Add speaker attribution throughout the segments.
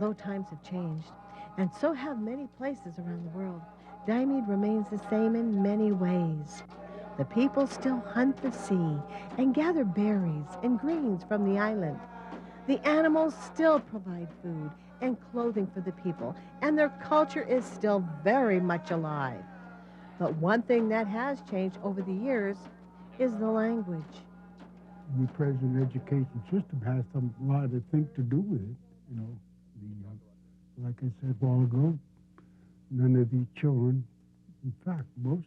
Speaker 1: Although times have changed, and so have many places around the world, Diomede remains the same in many ways. The people still hunt the sea and gather berries and greens from the island. The animals still provide food and clothing for the people, and their culture is still very much alive. But one thing that has changed over the years is the language.
Speaker 2: The present education system has a lot of things to do with it. Like I said a while ago, none of these children, in fact, most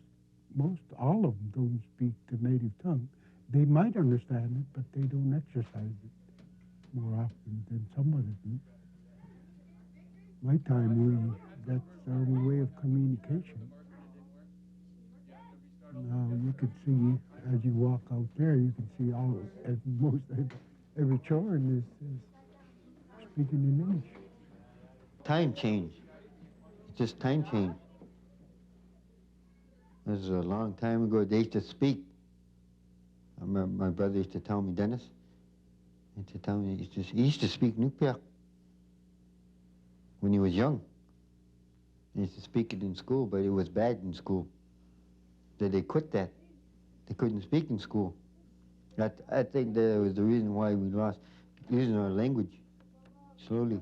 Speaker 2: all of them don't speak the native tongue. They might understand it, but they don't exercise it more often than some of them. My time, that's our only way of communication. Now you can see, as you walk out there, you can see every children is speaking in English.
Speaker 3: Time change. It's just time change. This is a long time ago. They used to speak. I remember my brother used to tell me, Dennis, he used to speak Inupiaq when he was young. He used to speak it in school, but it was bad in school. So they quit that. They couldn't speak in school. I think that was the reason why we lost using our language slowly.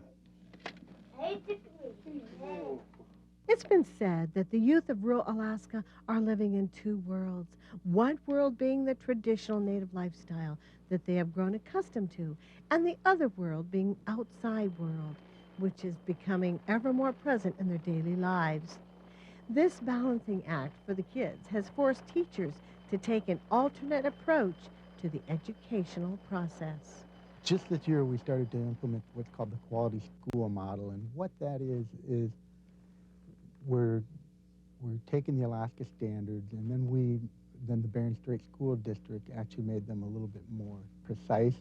Speaker 1: It's been said that the youth of rural Alaska are living in two worlds. One world being the traditional native lifestyle that they have grown accustomed to, and the other world being outside world, which is becoming ever more present in their daily lives. This balancing act for the kids has forced teachers to take an alternate approach to the educational process.
Speaker 4: Just this year, we started to implement what's called the quality school model, and what that is we're taking the Alaska standards, and then the Bering Strait School District actually made them a little bit more precise,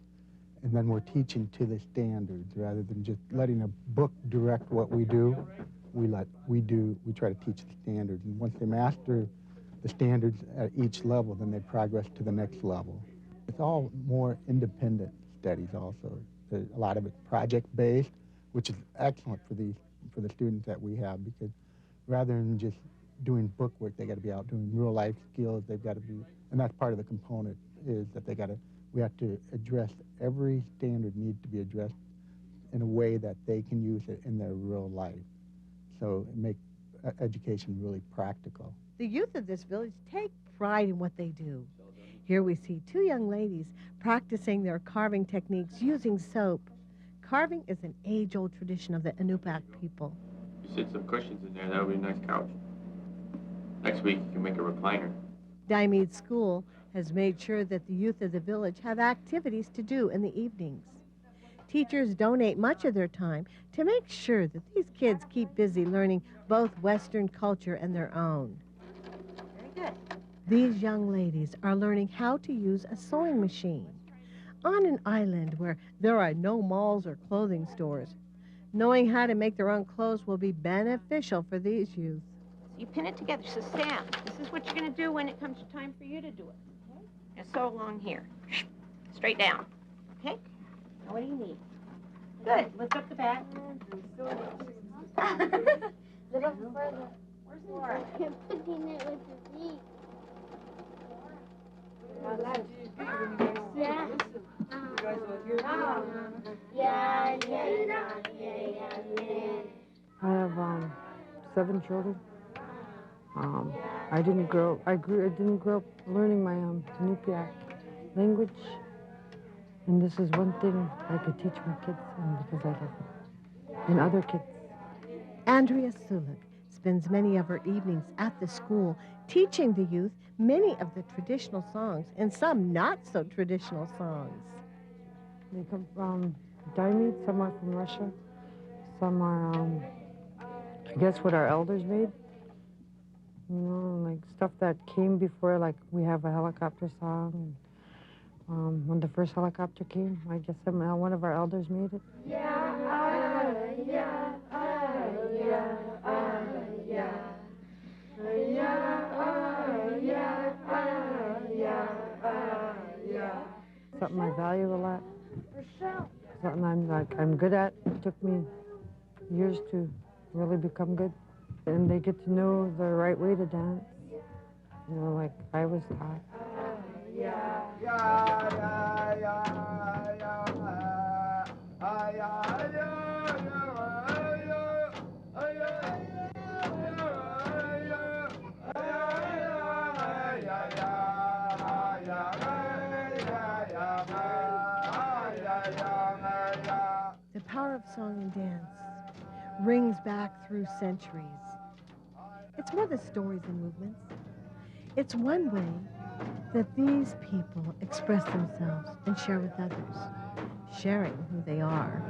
Speaker 4: and then we're teaching to the standards rather than just letting a book direct what we do. We try to teach the standards, and once they master the standards at each level, then they progress to the next level. It's all more independent studies also. A lot of it's project-based, which is excellent for the students that we have, because rather than just doing book work, they got to be out doing real life skills. They've got to be, and that's part of the component, is that we have to address every standard needs to be addressed in a way that they can use it in their real life. So make education really practical.
Speaker 1: The youth of this village take pride in what they do. Here we see two young ladies practicing their carving techniques using soap. Carving is an age-old tradition of the Inupiaq people.
Speaker 5: You sit some cushions in there, that would be a nice couch. Next week, you can make a recliner.
Speaker 1: Diomede School has made sure that the youth of the village have activities to do in the evenings. Teachers donate much of their time to make sure that these kids keep busy learning both Western culture and their own.
Speaker 6: Very good.
Speaker 1: These young ladies are learning how to use a sewing machine. On an island where there are no malls or clothing stores, knowing how to make their own clothes will be beneficial for these youth.
Speaker 6: So you pin it together. So Sam, this is what you're going to do when it comes time for you to do it. Okay? And sew along here. Straight down. Okay? Now what do you need? Good. Lift up the back.
Speaker 7: Little further.
Speaker 6: Where's Laura?
Speaker 7: You're putting it with the feet. Yeah.
Speaker 8: I have 7 children. I didn't grow up learning my Inupiaq language, and this is one thing I could teach my kids, and because I love them, and other kids.
Speaker 1: Andrea Soolook spends many of her evenings at the school teaching the youth many of the traditional songs and some not so traditional songs.
Speaker 8: They come from Diomede, some are from Russia, some are, I guess, what our elders made. You know, like stuff that came before, like we have a helicopter song. And, when the first helicopter came, I guess one of our elders made it. Something I value a lot. Something I'm good at. It took me years to really become good. And they get to know the right way to dance, you know, like I was taught.
Speaker 1: The power of song and dance rings back through centuries. It's more than stories and movements. It's one way that these people express themselves and share with others, sharing who they are.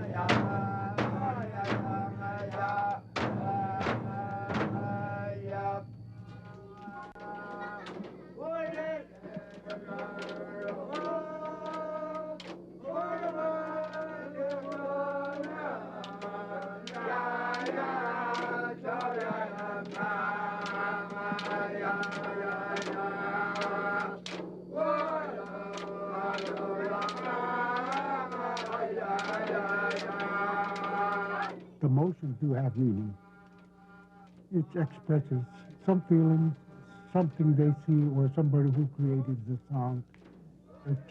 Speaker 2: The motions do have meaning. It expresses some feeling, something they see, or somebody who created the song. It's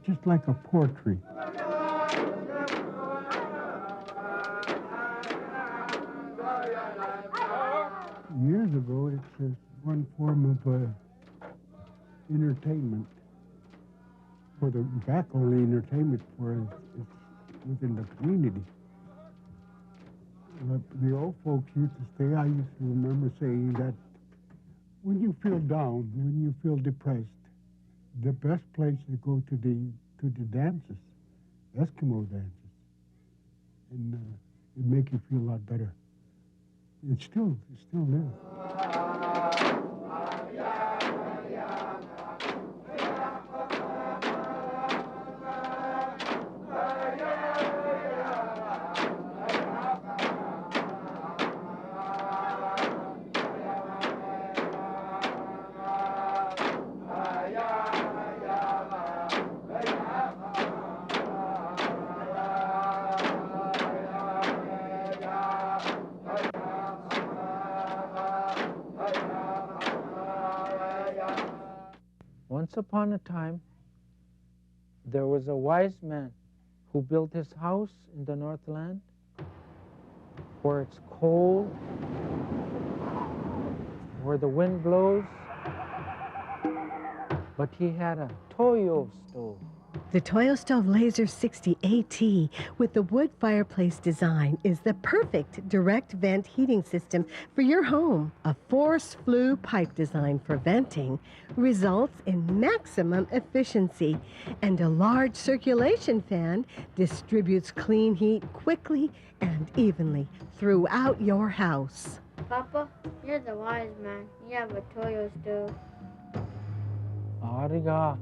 Speaker 2: just like a poetry. Years ago, it's one form of entertainment. In fact, only entertainment for it's within the community. But the old folks used to say, I used to remember saying that when you feel down, when you feel depressed, the best place to go to the dances, Eskimo dances, and it make you feel a lot better. It still is.
Speaker 9: Once upon a time, there was a wise man who built his house in the Northland where it's cold, where the wind blows, but he had a Toyo stove.
Speaker 1: The Toyo Stove Laser 60 AT with the wood fireplace design is the perfect direct vent heating system for your home. A force flue pipe design for venting results in maximum efficiency, and a large circulation fan distributes clean heat quickly and evenly throughout your house.
Speaker 7: Papa, you're the wise man. You have a Toyo stove.
Speaker 9: Ariga.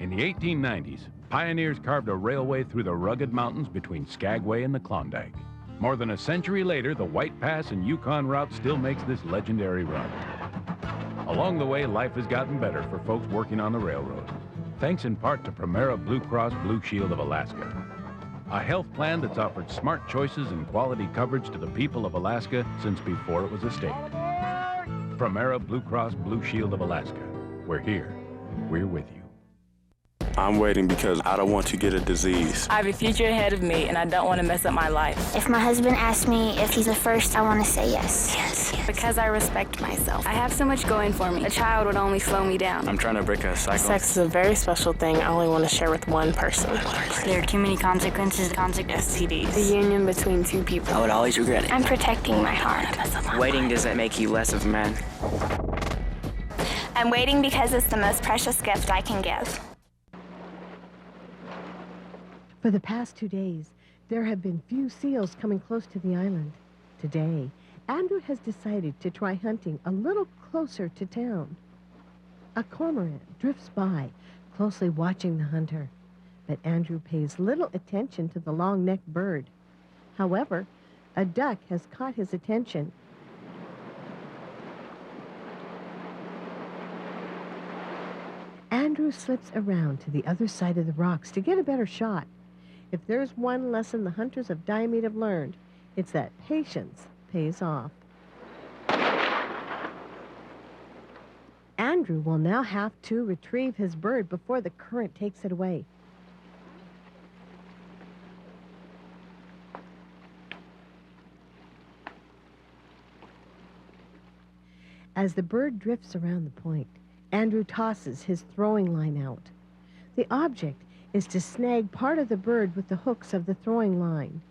Speaker 10: In the 1890s, pioneers carved a railway through the rugged mountains between Skagway and the Klondike. More than a century later, the White Pass and Yukon route still makes this legendary run. Along the way, life has gotten better for folks working on the railroad, thanks in part to Primera Blue Cross Blue Shield of Alaska, a health plan that's offered smart choices and quality coverage to the people of Alaska since before it was a state. Primera Blue Cross Blue Shield of Alaska. We're here. We're with you.
Speaker 11: I'm waiting because I don't want to get a disease.
Speaker 12: I have a future ahead of me, and I don't want to mess up my life.
Speaker 13: If my husband asks me if he's a first, I want to say yes.
Speaker 12: Yes. Because I respect myself. I have so much going for me. A child would only slow me down.
Speaker 11: I'm trying to break a cycle.
Speaker 14: Sex is a very special thing I only want to share with one person.
Speaker 12: There are too many consequences. STDs.
Speaker 14: The union between two people.
Speaker 15: I would always regret it.
Speaker 13: I'm protecting my heart.
Speaker 15: Waiting doesn't make you less of a man.
Speaker 13: I'm waiting because it's the most precious gift I can give.
Speaker 1: For the past 2 days, there have been few seals coming close to the island. Today, Andrew has decided to try hunting a little closer to town. A cormorant drifts by, closely watching the hunter, but Andrew pays little attention to the long-necked bird. However, a duck has caught his attention. Andrew slips around to the other side of the rocks to get a better shot. If there's one lesson the hunters of Diomede have learned, it's that patience pays off. Andrew will now have to retrieve his bird before the current takes it away. As the bird drifts around the point, Andrew tosses his throwing line out. The object is to snag part of the bird with the hooks of the throwing line.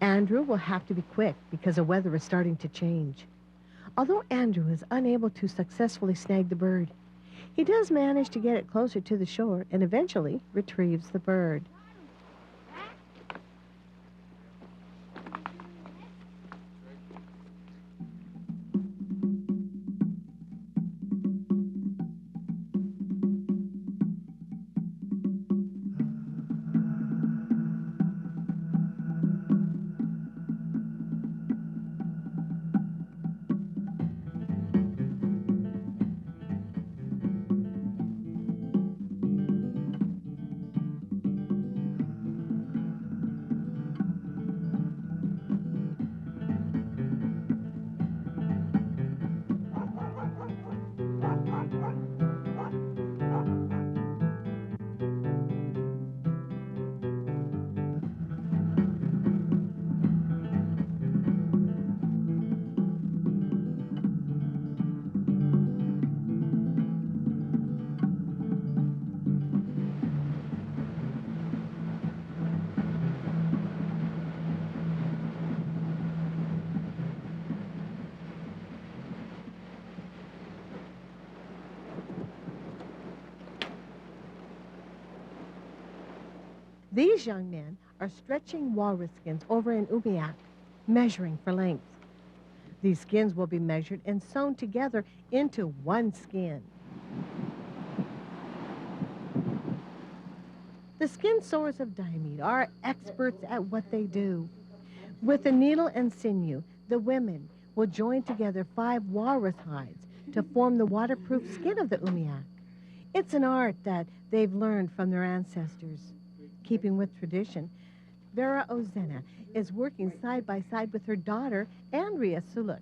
Speaker 1: Andrew will have to be quick because the weather is starting to change. Although Andrew is unable to successfully snag the bird, he does manage to get it closer to the shore and eventually retrieves the bird. These young men are stretching walrus skins over in Umiak, measuring for length. These skins will be measured and sewn together into one skin. The skin sewers of Diomede are experts at what they do. With a needle and sinew, the women will join together 5 walrus hides to form the waterproof skin of the Umiak. It's an art that they've learned from their ancestors. Keeping with tradition, Vera Ozena is working side by side with her daughter, Andrea Soolook.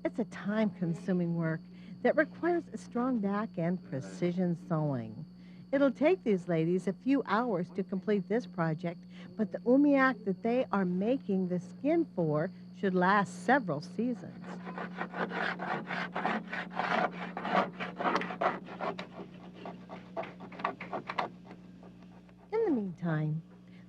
Speaker 1: It's a time-consuming work that requires a strong back and precision sewing. It'll take these ladies a few hours to complete this project, but the Umiak that they are making the skin for should last several seasons. In the meantime,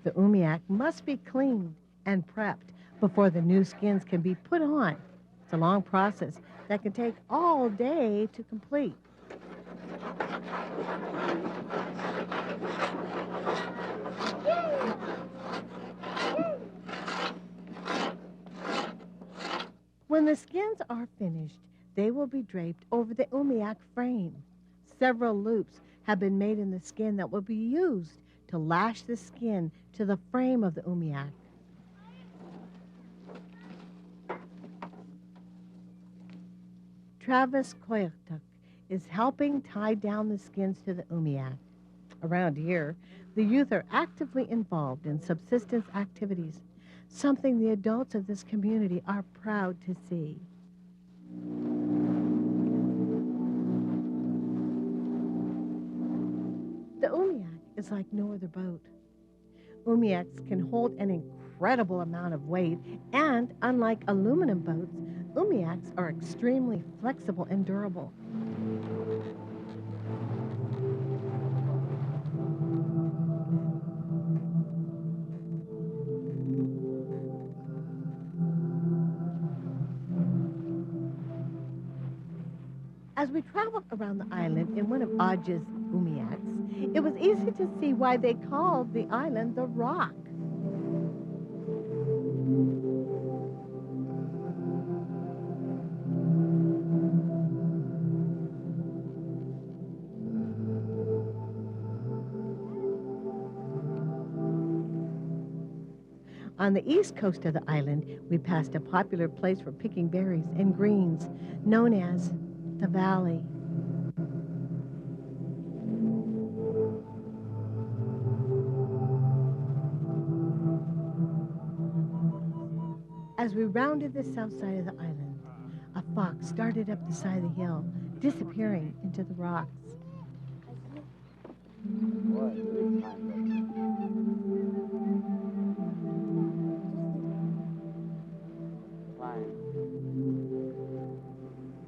Speaker 1: the Umiak must be cleaned and prepped before the new skins can be put on. It's a long process that can take all day to complete. When the skins are finished, they will be draped over the Umiak frame. Several loops have been made in the skin that will be used to lash the skin to the frame of the Umiak. Travis Koyertuk is helping tie down the skins to the Umiak. Around here, the youth are actively involved in subsistence activities, something the adults of this community are proud to see. The Umiak is like no other boat. Umiaks can hold an incredible amount of weight, and unlike aluminum boats, Umiaks are extremely flexible and durable. As we traveled around the island in one of Aj's Umiaks, it was easy to see why they called the island the Rock. On the east coast of the island, we passed a popular place for picking berries and greens, known as the Valley. As we rounded the south side of the island, a fox started up the side of the hill, disappearing into the rocks.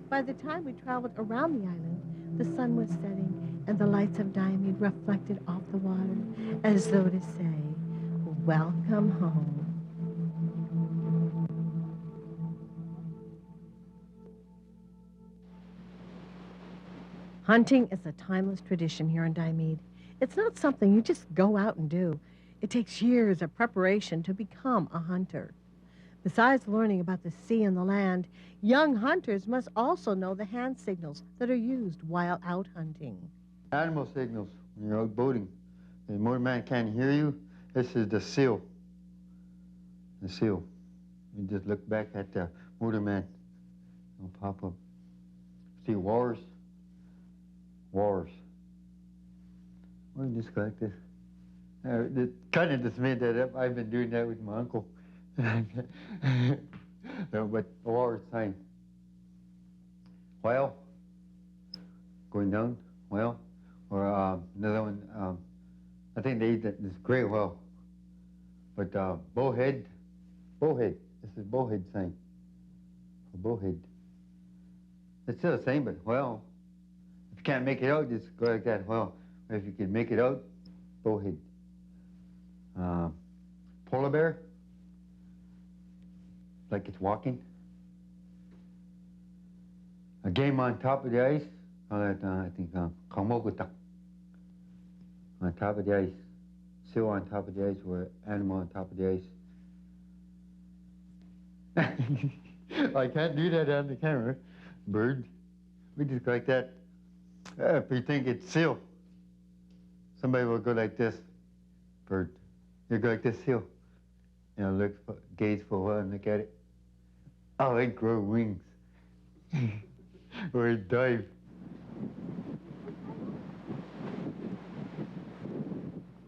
Speaker 1: By the time we traveled around the island, the sun was setting and the lights of Diomede reflected off the water as though to say, welcome home. Hunting is a timeless tradition here in Diomede. It's not something you just go out and do. It takes years of preparation to become a hunter. Besides learning about the sea and the land, young hunters must also know the hand signals that are used while out hunting.
Speaker 3: Animal signals when you're out boating. The motorman can't hear you. This is the seal. The seal. You just look back at the motorman. It'll pop up. See walrus. Walrus. Or just go like this. It kind of just made that up. I've been doing that with my uncle. No, but a walrus sign. Whale. Going down. Whale. Or another one. I think they eat this gray whale. But bowhead. Bowhead. This is bowhead sign. Bowhead. It's still the same, but whale. If you can't make it out, just go like that. Well, if you can make it out, bowhead. Polar bear, like it's walking. A game on top of the ice, I think kamogutak. On top of the ice. Seal on top of the ice, or animal on top of the ice. I can't do that on the camera. Bird. We just go like that. If you think it's seal, somebody will go like this. Bird. You go like this, seal. You know, look, gaze for a while and look at it. Oh, it grow wings. Or it dive.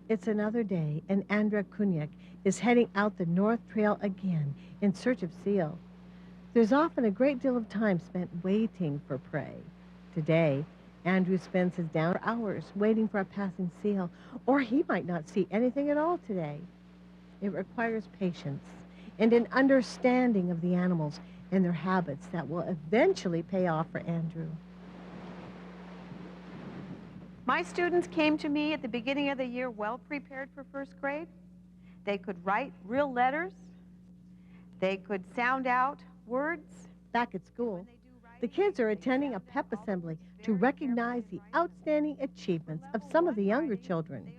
Speaker 1: It's another day, and Andrea Kunayak is heading out the North Trail again in search of seal. There's often a great deal of time spent waiting for prey. Today, Andrew spends his down hours waiting for a passing seal, or he might not see anything at all today. It requires patience and an understanding of the animals and their habits that will eventually pay off for Andrew.
Speaker 6: My students came to me at the beginning of the year well prepared for first grade. They could write real letters. They could sound out words.
Speaker 1: Back at school, the kids are attending a pep assembly to recognize the outstanding achievements of some of the younger children.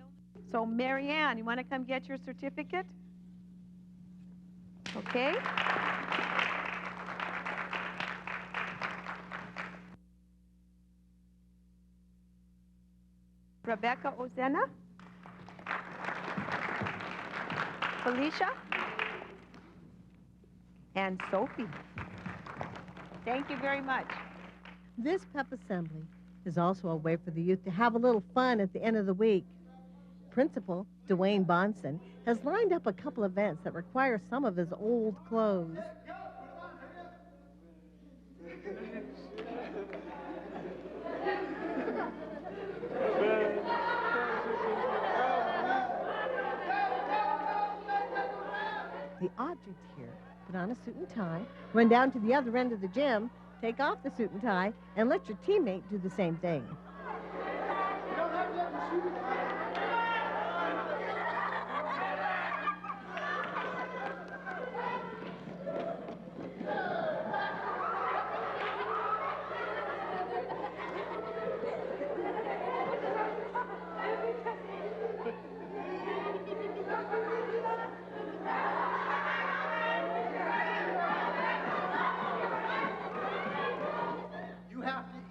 Speaker 6: So, Marianne, you want to come get your certificate? Okay. Rebecca Ozena. Felicia. And Sophie. Thank you very much.
Speaker 1: This pep assembly is also a way for the youth to have a little fun at the end of the week. Principal DeWayne Bahnsen has lined up a couple events that require some of his old clothes. The object here: put on a suit and tie, run down to the other end of the gym, take off the suit and tie, and let your teammate do the same thing.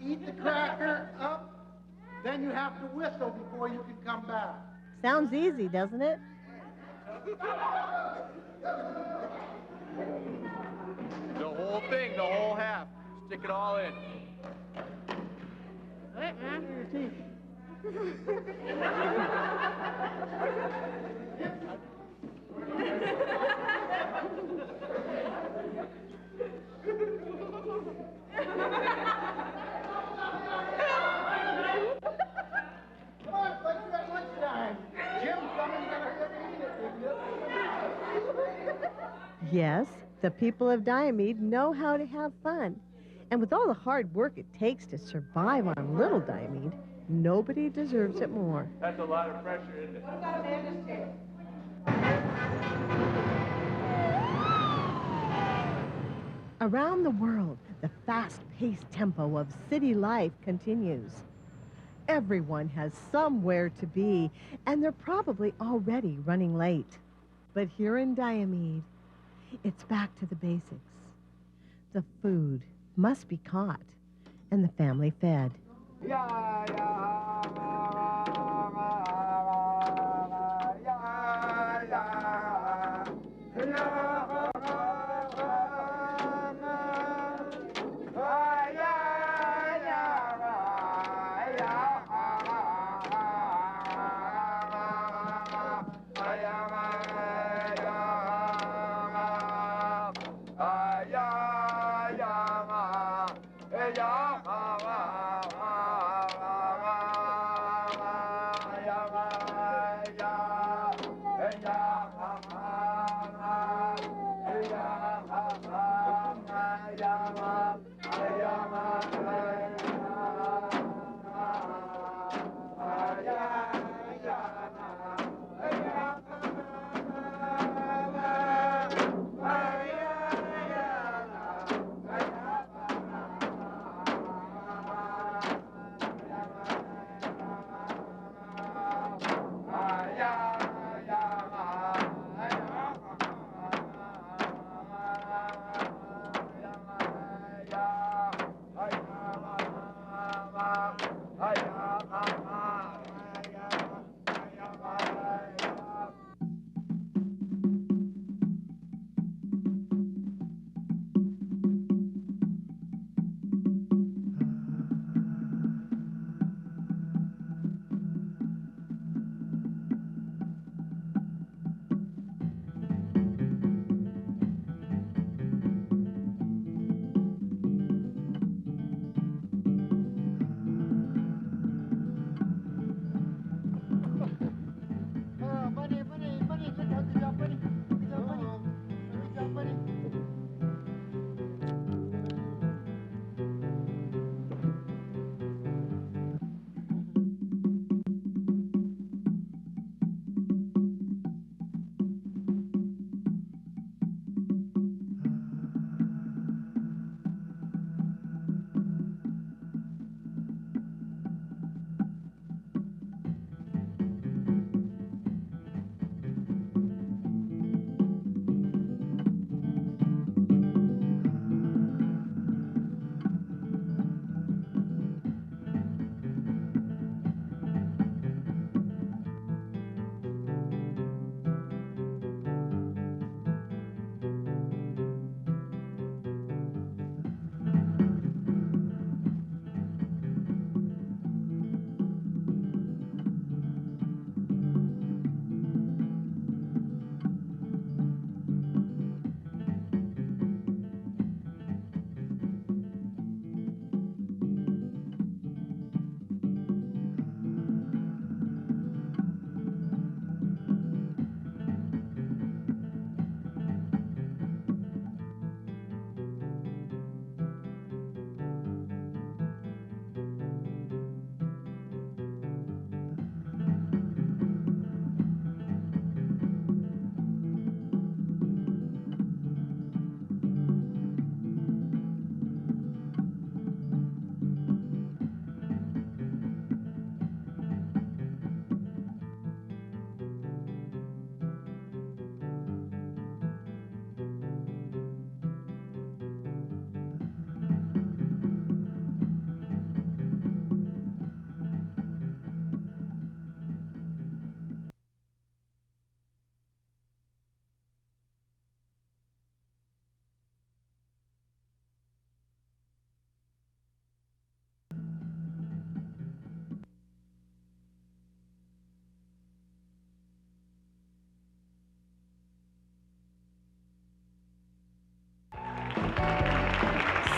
Speaker 16: Eat the cracker up, then you have to whistle before you can come back.
Speaker 1: Sounds easy, doesn't it?
Speaker 5: The whole thing, the whole half. Stick it all in.
Speaker 7: Wait, man.
Speaker 16: Come on, buddy, you got lunchtime. Jim's coming, you gotta hurry up and eat it.
Speaker 1: Yes, the people of Diomede know how to have fun. And with all the hard work it takes to survive on Little Diomede, nobody deserves it more.
Speaker 5: That's a lot of pressure, isn't it?
Speaker 1: Around the world, the fast-paced tempo of city life continues. Everyone has somewhere to be, and they're probably already running late. But here in Diomede, it's back to the basics. The food must be caught, and the family fed.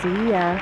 Speaker 1: See ya.